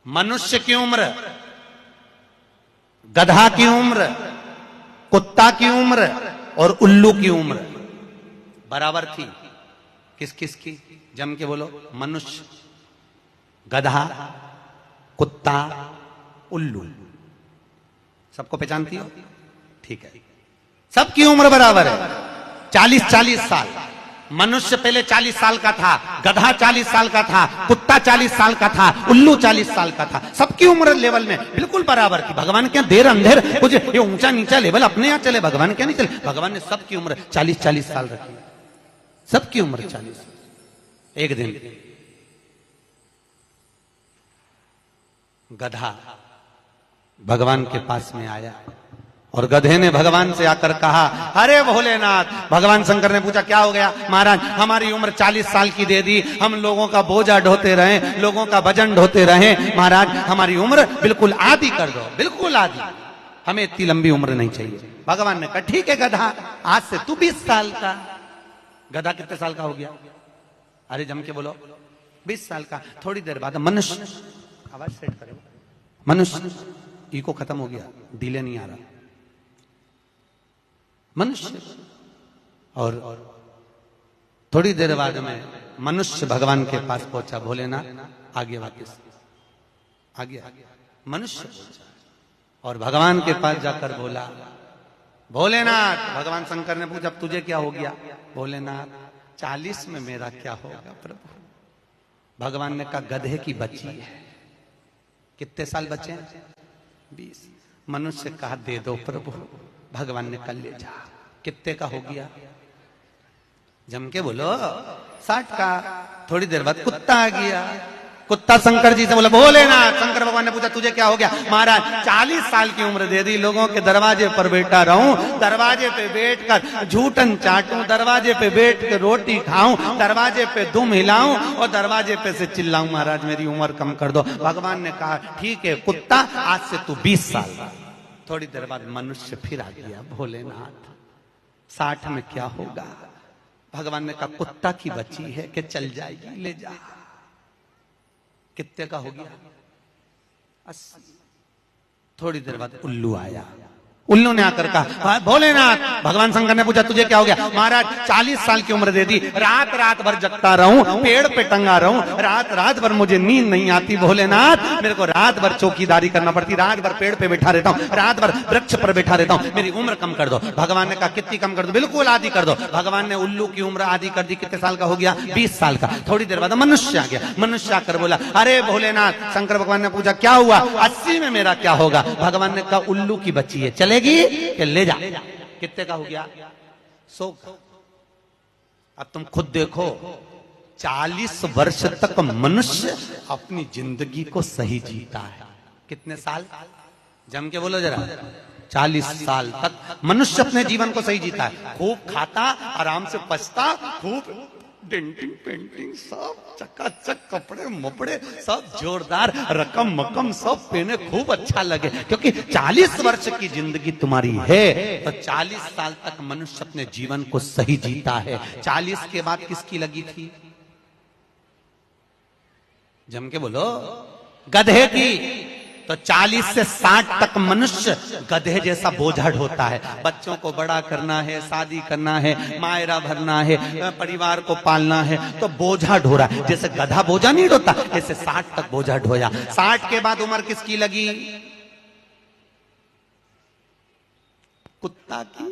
मनुष्य की उम्र, गधा की उम्र, कुत्ता की उम्र और उल्लू की उम्र बराबर थी। किस किस की? जम के बोलो। मनुष्य, गधा, कुत्ता, उल्लू। सबको पहचानती हो? ठीक है, सबकी उम्र बराबर है, 40-40 साल। मनुष्य पहले 40 साल का था, गधा 40 साल का था, कुत्ता 40 साल का था, उल्लू 40 साल का था। सबकी उम्र लेवल में बिल्कुल बराबर थी। भगवान क्या देर अंधेर कुछ ये ऊंचा नीचा लेवल अपने यहां चले, भगवान क्या नहीं चले। भगवान ने सबकी उम्र 40-40 साल रखी, सबकी उम्र 40। एक दिन गधा भगवान के पास में आया और गधे ने भगवान से आकर कहा, अरे भोलेनाथ। भगवान शंकर ने पूछा, क्या हो गया? महाराज, हमारी उम्र 40 साल की दे दी, हम लोगों का बोझा ढोते रहे, लोगों का वजन ढोते रहे, महाराज हमारी उम्र बिल्कुल आधी कर दो, बिल्कुल आधी, हमें इतनी लंबी उम्र नहीं चाहिए। भगवान ने कहा, ठीक है गधा, आज से तू 20 साल का। गधा कितने साल का हो गया? अरे जम के बोलो, 20 साल का। थोड़ी देर बाद मनुष्य, आवाज सेट करो, मनुष्य, इको खत्म हो गया, डिले नहीं आ रहा, मनुष्य। और थोड़ी देर बाद में मनुष्य भगवान के पास पहुंचा। भोलेनाथ आगे वापस आ गया, मनुष्य पहुंचा और भगवान के पास जाकर बोला, भोलेनाथ। भगवान शंकर ने पूछा, तुझे क्या हो गया? भोलेनाथ, 40 में मेरा क्या होगा प्रभु? भगवान ने कहा, गधे की बच्ची है। कितने साल बचे हैं? 20। मनुष्य कहा, दे दो प्रभु। भगवान ने कहा, ले जा। कितने का हो गया? जम के बोलो, 60 का। थोड़ी देर बाद कुत्ता आ गया। कुत्ता शंकर जी से बोला, भोलेनाथ। शंकर भगवान ने पूछा, तुझे क्या हो गया? महाराज 40 साल की उम्र दे दी, लोगों के दरवाजे पर बैठा रहूं, दरवाजे पे बैठकर झूठन चाटूं, दरवाजे पे बैठ के रोटी खाऊं, दरवाजे पे दुम हिलाऊं और दरवाजे पे से चिल्लाऊं, महाराज मेरी उम्र कम कर दो। भगवान ने कहा, ठीक है कुत्ता, आज से तू 20 साल का। थोड़ी देर बाद मनुष्य फिर आ गया। भोलेनाथ 60 में क्या होगा? भगवान ने कहा, कुत्ता की बच्ची है कि चल जाएगी, ले जा। कितने का हो गया? 80। थोड़ी देर बाद उल्लू आया। उल्लू ने आकर कहा, भोलेनाथ। भगवान शंकर ने पूछा, तुझे क्या हो गया? महाराज 40 साल की उम्र दे दी, रात रात भर जगता रहूं, पेड़ पे टंगा रहूं, रात रात भर मुझे नींद नहीं आती। भोलेनाथ मेरे को रात भर चौकीदारी करना पड़ती, रात भर पेड़ पे बैठा रहता हूं, रात भर वृक्ष पर बैठा रहता हूं, मेरी उम्र कम कर दो। भगवान ने कहा, कितनी कम कर दो? बिल्कुल आधी कर दो। भगवान ने उल्लू की उम्र आधी कर दी। कितने साल का हो गया? 20 साल का। थोड़ी देर बाद मनुष्य आ गया। मनुष्य आकर बोला, अरे भोलेनाथ। शंकर भगवान ने पूछा, क्या हुआ? 80 में मेरा क्या होगा? भगवान ने कहा, उल्लू की बच्ची है, चलेगी कि ले जा। कितने का हो गया? 100 का। अब तुम खुद देखो, 40 वर्ष तक मनुष्य अपनी जिंदगी को सही जीता है। कितने साल? जम के बोलो जरा। 40 साल तक मनुष्य अपने जीवन को सही जीता है। खूब खाता, आराम से पछता, खूब डेंटिंग पेंटिंग, सब चकाचक, कपड़े मपड़े सब जोरदार, रकम मकम सब पहने, खूब अच्छा लगे, क्योंकि 40 वर्ष की जिंदगी तुम्हारी है तो 40 साल तक मनुष्य अपने जीवन को सही जीता है। 40 के बाद किसकी लगी थी? जम के बोलो, गधे की। तो 40 से 60 तक मनुष्य गधे जैसा बोझा ढोता है। बच्चों को बड़ा करना है, शादी करना है, मायरा भरना है, परिवार को पालना है, तो बोझा ढो रहा है। जैसे गधा बोझा नहीं ढोता, ऐसे 60 तक बोझा ढोया। 60 के बाद उम्र किसकी लगी? कुत्ता की।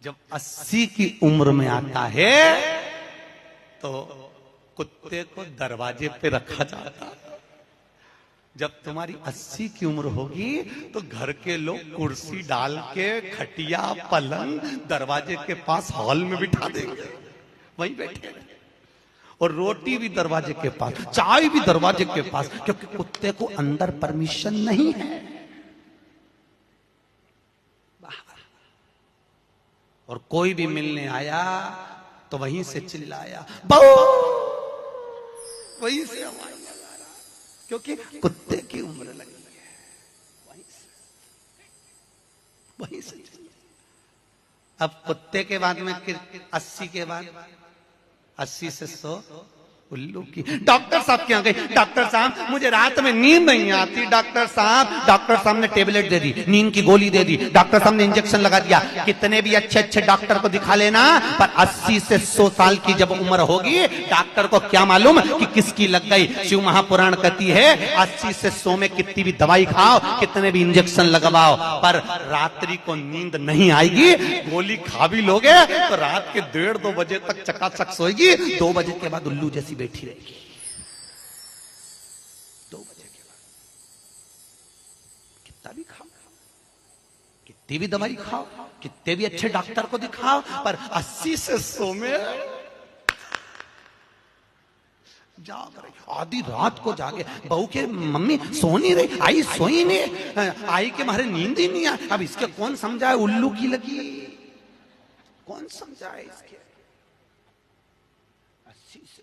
जब 80 की उम्र में आता है तो कुत्ते को दरवाजे पे रखा जाता है। जब तुम्हारी 80 की उम्र होगी तो घर के लोग कुर्सी डाल के, खटिया पलंग दरवाजे के पास हॉल में बिठा देंगे, वहीं बैठे, और रोटी भी दरवाजे के पास, चाय भी दरवाजे के पास, क्योंकि कुत्ते को अंदर परमिशन नहीं है। और कोई भी मिलने आया तो वहीं से चिल्लाया, वहीं से आवाज लगा रहा, क्योंकि कुत्ते की उम्र लगी है। वहीं से अब कुत्ते के बाद में 80 के बाद 80 से 100, उल्लू की। डॉक्टर साहब क्या गई, डॉक्टर साहब मुझे रात में नींद नहीं आती डॉक्टर साहब ने टेबलेट दे दी, नींद की गोली दे दी, डॉक्टर साहब ने इंजेक्शन लगा दिया। कितने भी अच्छे अच्छे डॉक्टर को दिखा लेना, पर 80 से 100 साल की जब उम्र होगी डॉक्टर को क्या मालूम कि किसकी लग गई। शिव महापुराण कहती है 80 से 100 में कितनी भी दवाई खाओ, कितने भी इंजेक्शन लगवाओ, पर रात्रि को नींद नहीं आएगी। गोली खा भी लोगे तो रात के 1:30-2 बजे तक चकाचक सोएगी, 2 बजे के बाद उल्लू जैसी बैठी रहेगी। 2 बजे के बाद कितना भी खाओ, कितनी भी दवाई खाओ, कितने भी अच्छे डॉक्टर को दिखाओ, पर 80 से 100 में जाग रही। आधी रात को जागे, बहू के मम्मी सो नहीं रही, आई सोई नहीं, आई के मारे नींद ही नहीं आई। अब इसके कौन समझाए, उल्लू की लगी, कौन समझाए इसके। 80 से